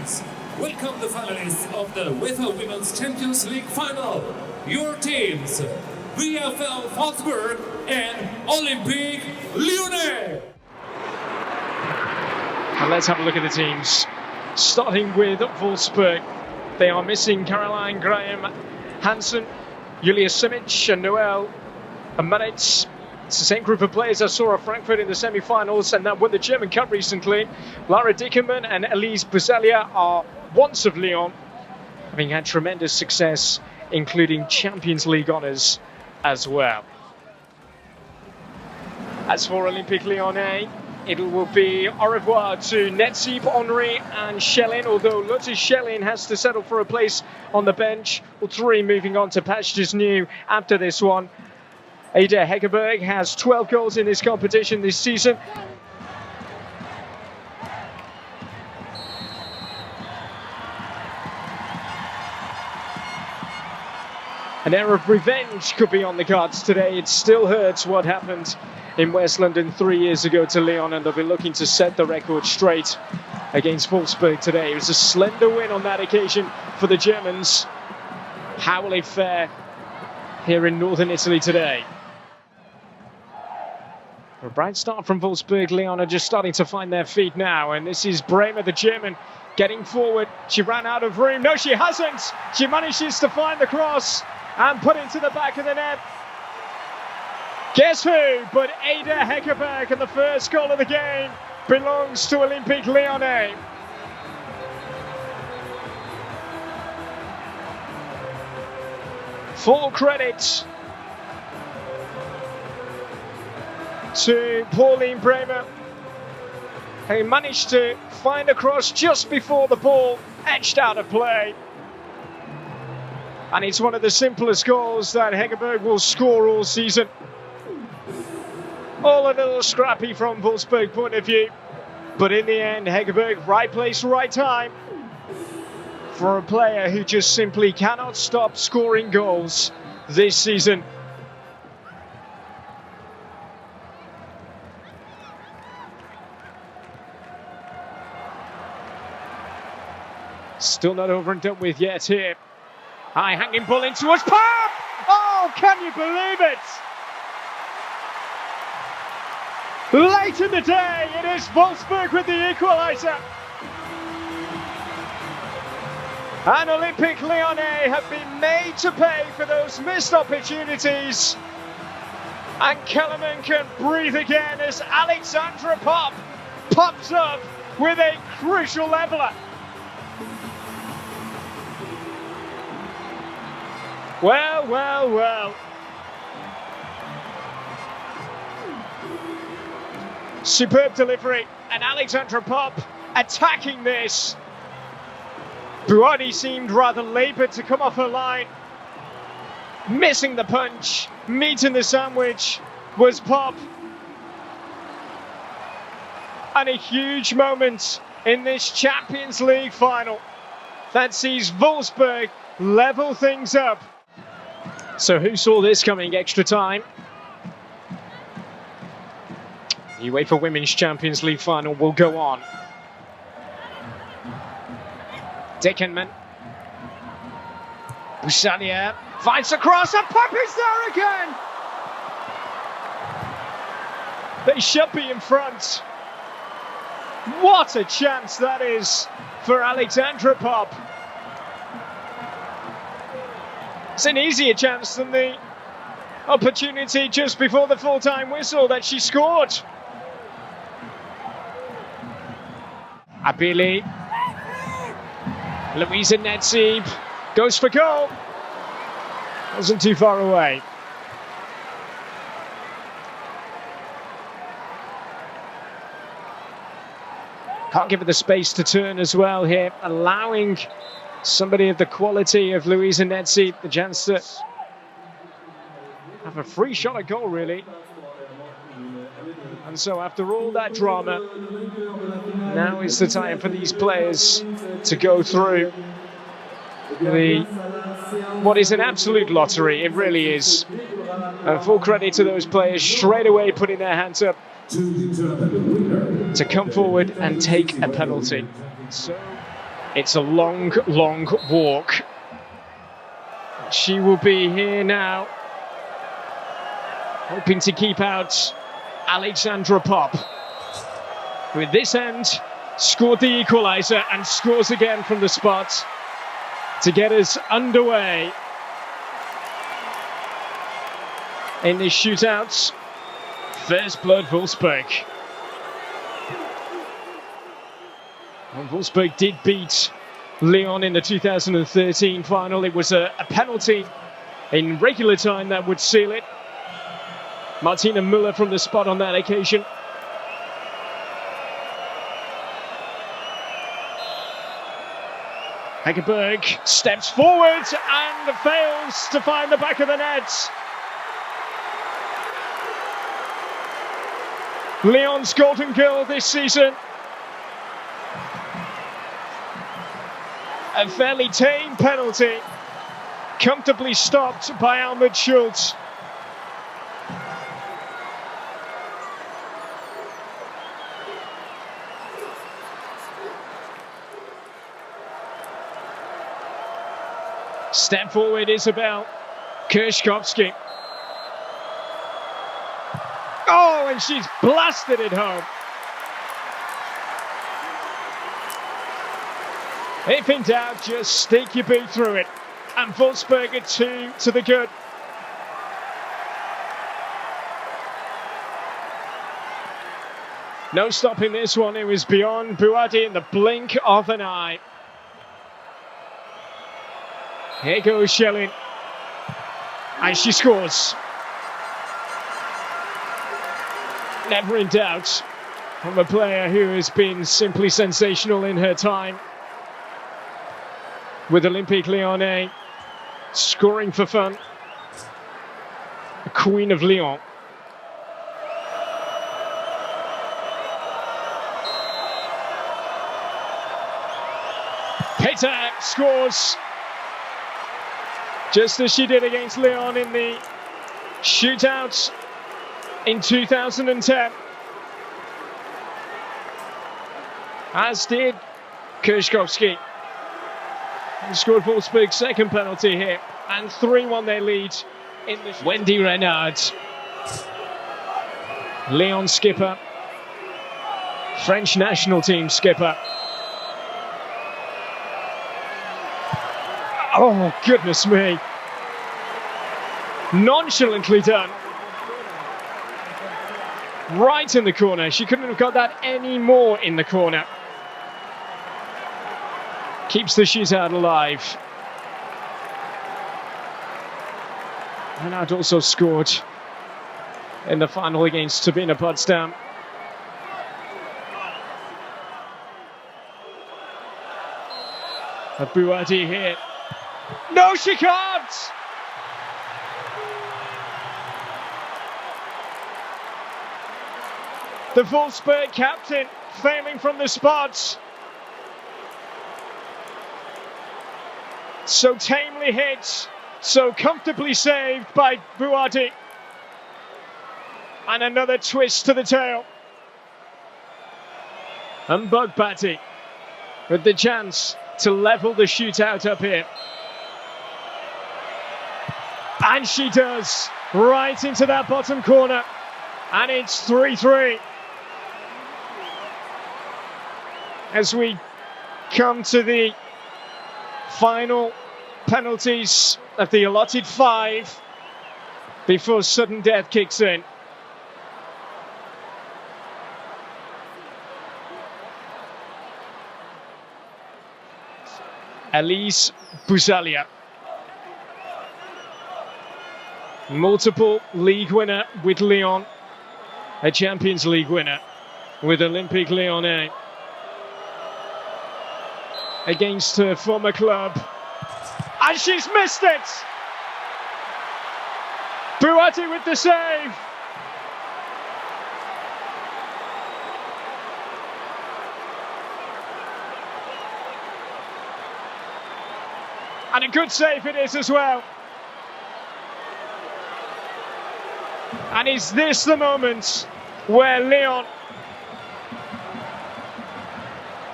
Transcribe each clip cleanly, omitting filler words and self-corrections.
Fans, welcome the finalists of the UEFA Women's Champions League final. Your teams, VfL Wolfsburg and Olympique Lyonnais. And let's have a look at the teams. Starting with Wolfsburg. They are missing Caroline Graham Hansen, Julia Simic and Noel Manitz. It's the same group of players I saw at Frankfurt in the semi-finals and that won the German Cup recently. Lara Dickerman and Elise Busalia are once of Lyon, having had tremendous success, including Champions League honours as well. As for Olympique Lyonnais, it will be au revoir to Netsib, Henry and Schellin, although Lotte Schellin has to settle for a place on the bench. All three moving on to pastures new after this one. Ada Hegerberg has 12 goals in this competition this season. An air of revenge could be on the cards today. It still hurts what happened in West London 3 years ago to Lyon, and they'll be looking to set the record straight against Wolfsburg today. It was a slender win on that occasion for the Germans. How will it fare here in northern Italy today? A bright start from Wolfsburg. Lyon are just starting to find their feet now, and this is Bremer, the German, getting forward. She ran out of room. No, she hasn't. She manages to find the cross and put it to the back of the net. Guess who but Ada Hegerberg, and the first goal of the game belongs to Olympique Lyonnais. Full credit to Pauline Bremer, who managed to find a cross just before the ball edged out of play. And it's one of the simplest goals that Hegerberg will score all season. All a little scrappy from Wolfsburg point of view, but in the end, Hegerberg, right place, right time for a player who just simply cannot stop scoring goals this season. Still not over and done with yet here. High hanging ball in towards Pop! Oh, can you believe it? Late in the day, it is Wolfsburg with the equaliser. And Olympique Lyonnais have been made to pay for those missed opportunities. And Kellerman can breathe again as Alexandra Pop pops up with a crucial leveller. Well, well, well. Superb delivery, and Alexandra Pop attacking this. Buoni seemed rather laboured to come off her line. Missing the punch, meeting the sandwich was Pop. And a huge moment in this Champions League final that sees Wolfsburg level things up. So who saw this coming? Extra time. The UEFA Women's Champions League final will go on. Dickenman. Busalia finds the cross and Pop is there again. They should be in front. What a chance that is for Alexandra Pop. It's an easier chance than the opportunity just before the full-time whistle that she scored. Abili. Louisa Netsib goes for goal. Wasn't too far away. Can't give her the space to turn as well here, allowing somebody of the quality of Louisa Netsib the chance to have a free shot at goal, really. And so after all that drama, now is the time for these players to go through what is an absolute lottery. It really is. And full credit to those players straight away putting their hands up to come forward and take a penalty. So It's a long, long walk. She will be here now, hoping to keep out Alexandra Pop. With this end, scored the equaliser and scores again from the spot to get us underway in this shootout. First blood, Wolfsburg. Well, Wolfsburg did beat Lyon in the 2013 final. It was a penalty in regular time that would seal it. Martina Müller from the spot on that occasion. Hegerberg steps forward and fails to find the back of the net. Lyon's golden goal this season. A fairly tame penalty, comfortably stopped by Almut Schultz. Step forward, Isabel Kirschkowski. Oh, and she's blasted it home. If in doubt, just stick your boot through it. And Wolfsburg are 2 to the good. No stopping this one. It was beyond Buadi in the blink of an eye. Here goes Schelling. And she scores. Never in doubt from a player who has been simply sensational in her time with Olympique Lyonnais, scoring for fun. The Queen of Lyon. Peter scores just as she did against Lyon in the shootout in 2010. As did Kirschkowski. He scored Wolfsburg's second penalty here, and 3-1 their lead in the Wendy Renard. Lyon skipper, French national team skipper. Oh, goodness me. Nonchalantly done. Right in the corner. She couldn't have got that any more in the corner. Keeps the shootout alive. Renard also scored in the final against Turbine Potsdam. Buadi here. No, she can't! The Wolfsburg captain failing from the spot. So tamely hit, so comfortably saved by Buadi. And another twist to the tail. And Bugbati with the chance to level the shootout up here. And she does, right into that bottom corner. And it's 3-3. As we come to the final penalties of the allotted 5 before sudden death kicks in. Elise Buzalia, multiple league winner with Lyon, a Champions League winner with Olympique Lyonnais. Against her former club. And she's missed it! Buati with the save! And a good save it is as well. And is this the moment where Lyon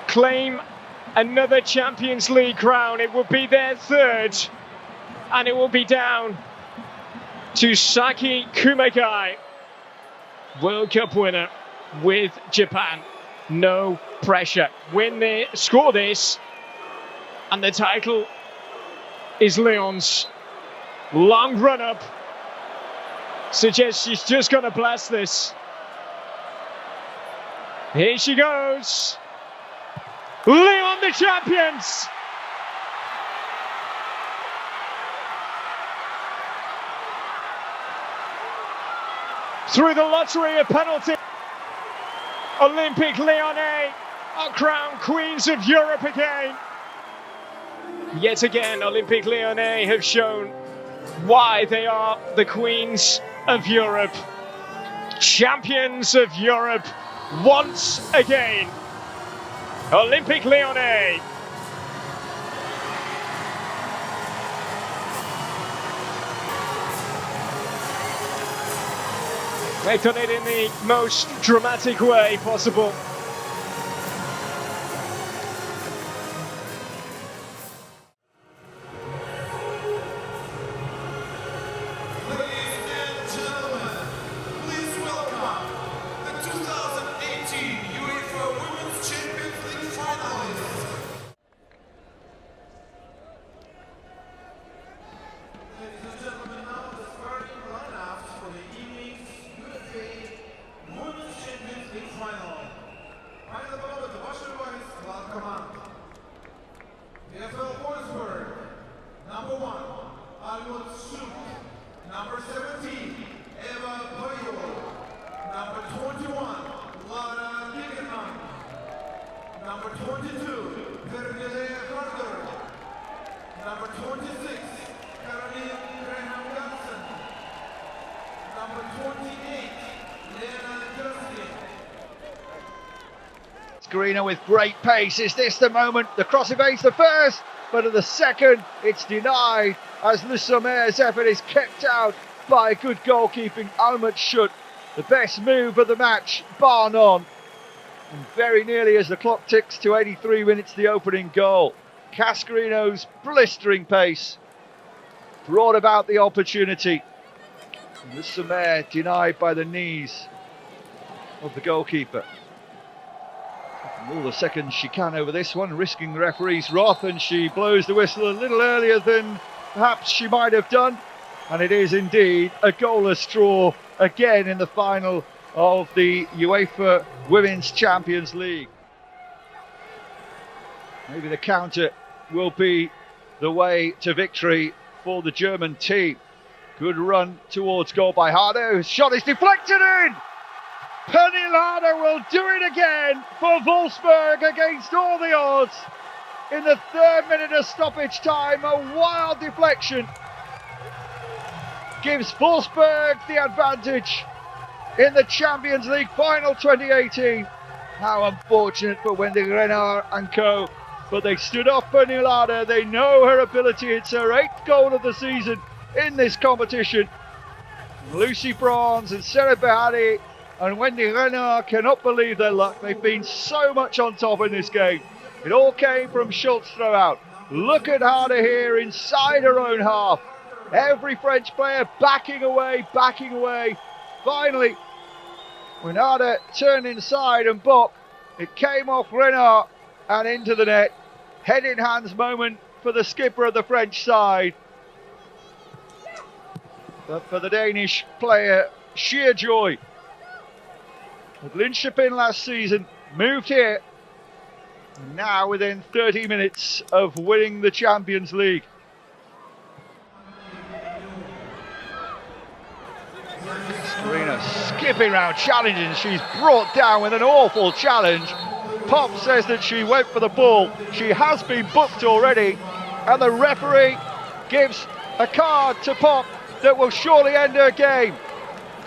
claim another Champions League crown. It will be their third, and it will be down to Saki Kumegai, World Cup winner with Japan. No pressure. Score this, and the title is Lyon's. Long run up suggests she's just going to blast this. Here she goes. Lyon the champions. Through the lottery of penalty, Olympique Lyonnais are crowned Queens of Europe again. Yet again, Olympique Lyonnais have shown why they are the Queens of Europe. Champions of Europe once again. Olympique Lyonnais. They've done it in the most dramatic way possible. Number 17, Eva Boyol. Number 21, Lobanovskiy. Number 22, Valeriy. Number 26, Caroline Graham-Johnson. Number 28, Lena Justin. Scarino with great pace. Is this the moment? The cross evades the first, but at the second, it's denied as Le Sommer's effort is kept out by good goalkeeping. Almut Schut, the best move of the match, bar none. And very nearly as the clock ticks to 83 minutes, the opening goal. Cascarino's blistering pace brought about the opportunity. Le Sommer denied by the knees of the goalkeeper. All the seconds she can over this one, risking the referee's wrath, and she blows the whistle a little earlier than perhaps she might have done. And it is indeed a goalless draw again in the final of the UEFA Women's Champions League. Maybe the counter will be the way to victory for the German team. Good run towards goal by Harder. His shot is deflected in! Pernille Harder will do it again for Wolfsburg against all the odds. In the 3rd minute of stoppage time, a wild deflection gives Wolfsburg the advantage in the Champions League final 2018. How unfortunate for Wendy Renard and co. But they stood off Pernille Harder. They know her ability. It's her 8th goal of the season in this competition. Lucy Bronze and Sarah Behari and Wendy Renard cannot believe their luck. They've been so much on top in this game. It all came from Schultz throw-out. Look at Harder here inside her own half. Every French player backing away. Finally, when Harder turned inside and blocked, it came off Renard and into the net. Head in hands moment for the skipper of the French side. But for the Danish player, sheer joy. With Linköping last season, moved here, and now within 30 minutes of winning the Champions League. Serena skipping around, challenging. She's brought down with an awful challenge. Pop says that she went for the ball. She has been booked already, and the referee gives a card to Pop that will surely end her game.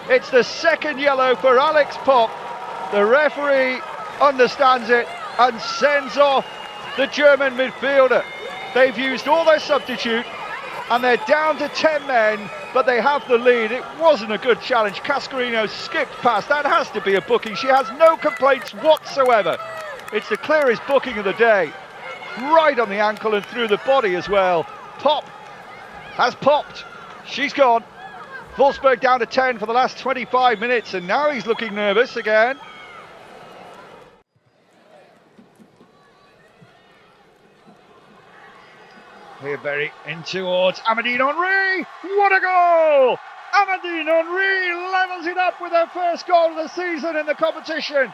It's the 2nd yellow for Alex Pop. The referee understands it and sends off the German midfielder. They've used all their substitute and they're down to 10 men, but they have the lead. It wasn't a good challenge. Cascarino skipped past. That has to be a booking. She has no complaints whatsoever. It's the clearest booking of the day. right on the ankle and through the body as well. Pop has popped. She's gone. Wolfsburg down to 10 for the last 25 minutes, and now he's looking nervous again. Valeriy in towards Amandine Henry. What a goal! Amandine Henry levels it up with her first goal of the season in the competition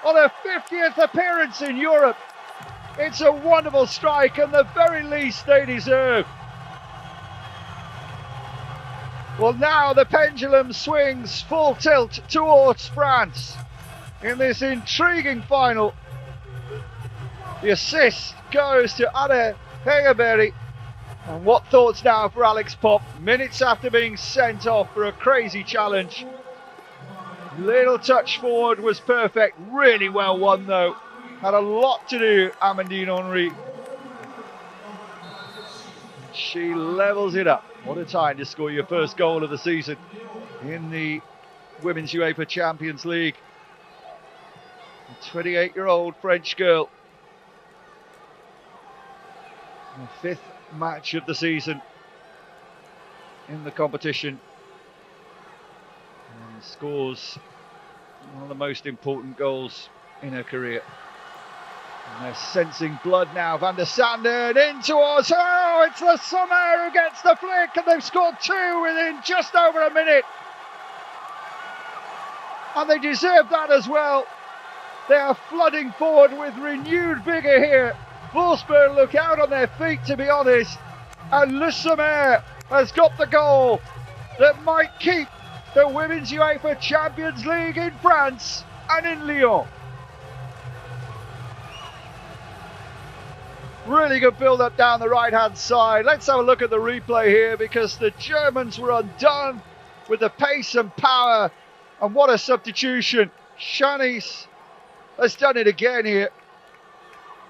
on her 50th appearance in Europe. It's a wonderful strike, and the very least they deserve. Well, now the pendulum swings full tilt towards France in this intriguing final. The assist goes to Anna Valeriy. And what thoughts now for Alex Popp, minutes after being sent off for a crazy challenge. Little touch forward was perfect, really well won though. Had a lot to do, Amandine Henry. She levels it up. What a time to score your first goal of the season in the Women's UEFA Champions League. A 28-year-old French girl. The fifth match of the season in the competition, and scores one of the most important goals in her career. And they're sensing blood now. Van der Sanden in towards, oh, it's Le Sommer who gets the flick, and they've scored two within just over a minute, and they deserve that as well. They are flooding forward with renewed vigour here. Wolfsburg look out on their feet, to be honest, and Le Sommer has got the goal that might keep the Women's UEFA Champions League in France and in Lyon. Really good build-up down the right-hand side. Let's have a look at the replay here, because the Germans were undone with the pace and power, and what a substitution. Shanice has done it again here.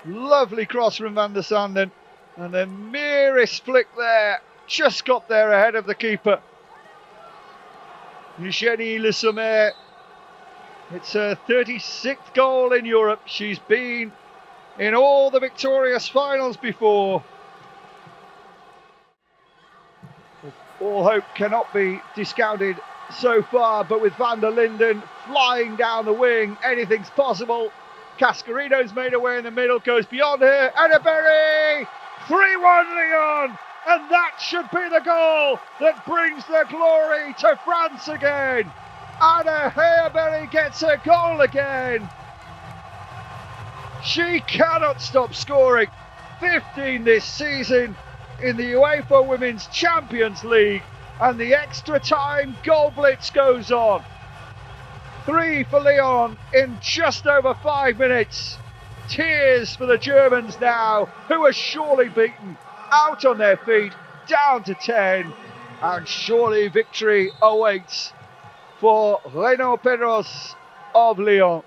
Lovely cross from Van der Sanden, and the merest flick there, just got there ahead of the keeper. Eugénie Le Sommer, it's her 36th goal in Europe. She's been in all the victorious finals before. All hope cannot be discounted so far, but with Van der Linden flying down the wing, anything's possible. Cascarino's made away in the middle, goes beyond her, and a Valeriy! 3-1 Lyon! And that should be the goal that brings the glory to France again. Anna Valeriy gets a goal again. She cannot stop scoring. 15 this season in the UEFA Women's Champions League, and the extra time goal blitz goes on. 3 for Lyon in just over 5 minutes. Tears for the Germans now, who are surely beaten, out on their feet, down to 10, and surely victory awaits for Renaud Pedros of Lyon.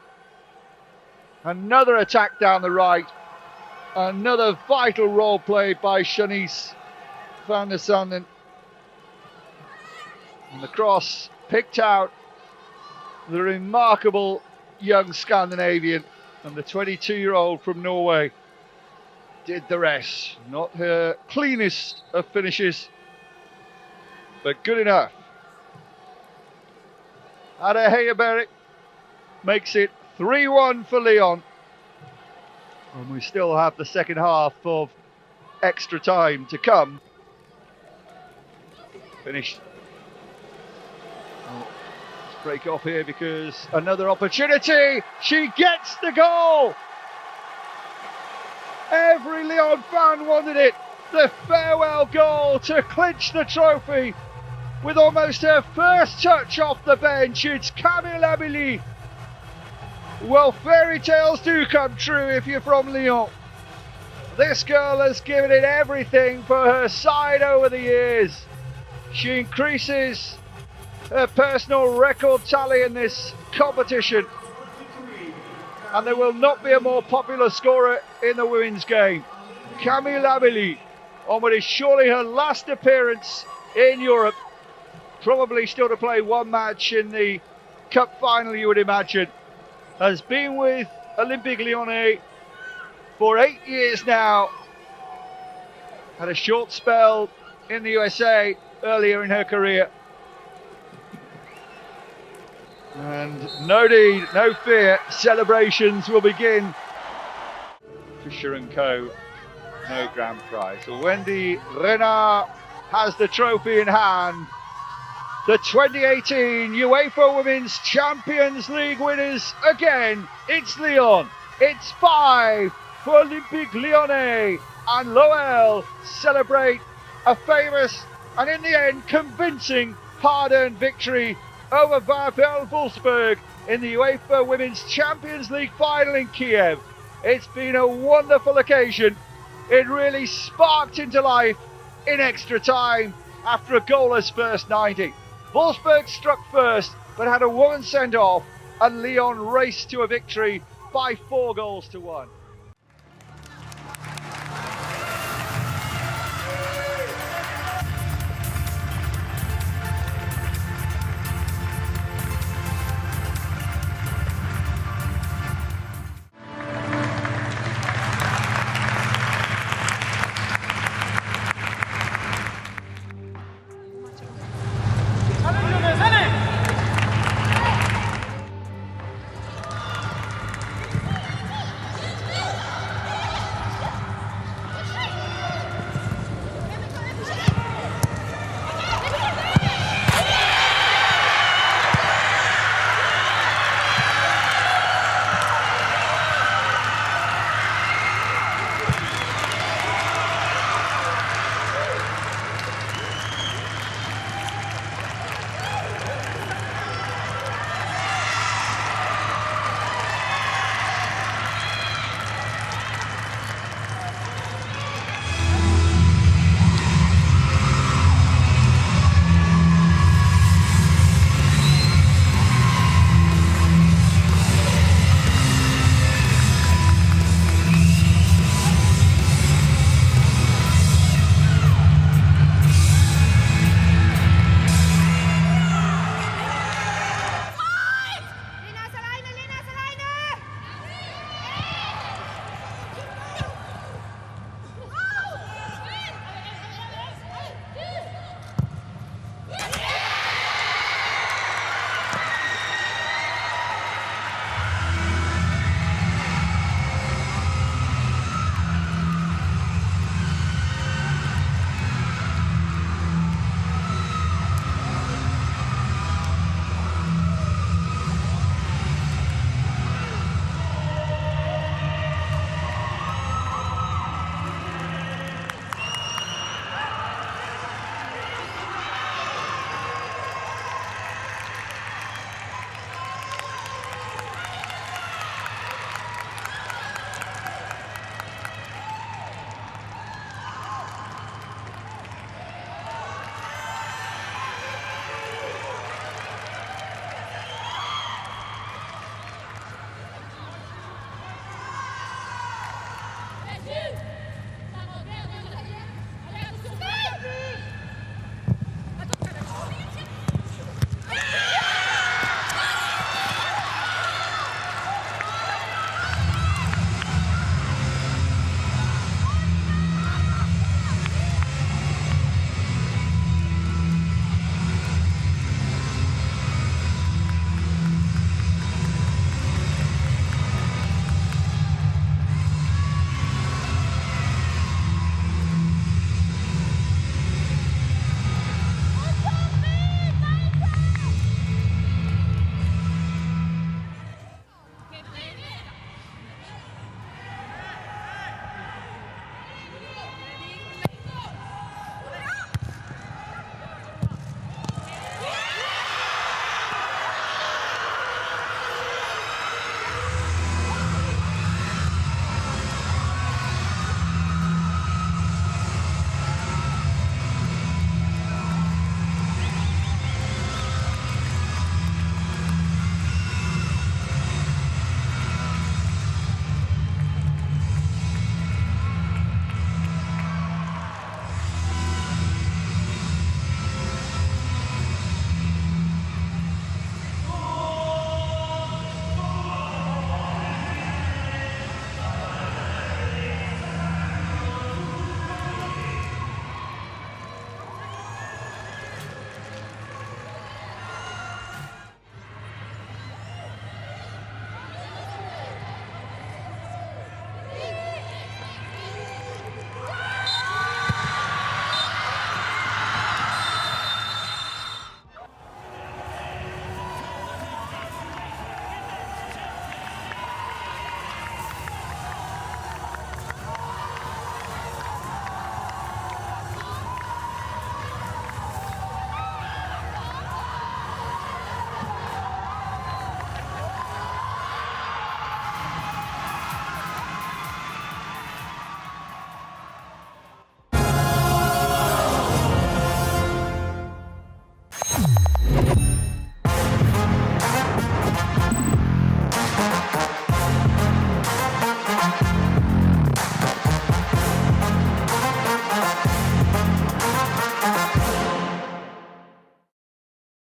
Another attack down the right, another vital role played by Shanice Van der Sanden. And the cross picked out the remarkable young Scandinavian, and the 22-year-old from Norway did the rest. Not her cleanest of finishes, but good enough. Anna Valeriy makes it 3-1 for Lyon, and we still have the second half of extra time to come. Finished. Break off here because another opportunity. She gets the goal. Every Lyon fan wanted it. The farewell goal to clinch the trophy with almost her first touch off the bench. It's Camille Abili. Well, fairy tales do come true if you're from Lyon. This girl has given it everything for her side over the years. She increases her personal record tally in this competition, and there will not be a more popular scorer in the women's game. Camille Abili, on what is surely her last appearance in Europe, probably still to play one match in the cup final, you would imagine, has been with Olympique Lyonnais for 8 years now. Had a short spell in the USA earlier in her career. And no need, no fear, celebrations will begin. Fisher & Co, no grand prize. So Wendy Renard has the trophy in hand. The 2018 UEFA Women's Champions League winners again. It's Lyon. It's 5 for Olympique Lyonnais. And l'OL celebrate a famous and in the end convincing hard-earned victory over VfL Wolfsburg in the UEFA Women's Champions League final in Kyiv. It's been a wonderful occasion. It really sparked into life in extra time after a goalless first 90. Wolfsburg struck first but had a woman sent off, and Lyon raced to a victory by 4 goals to 1.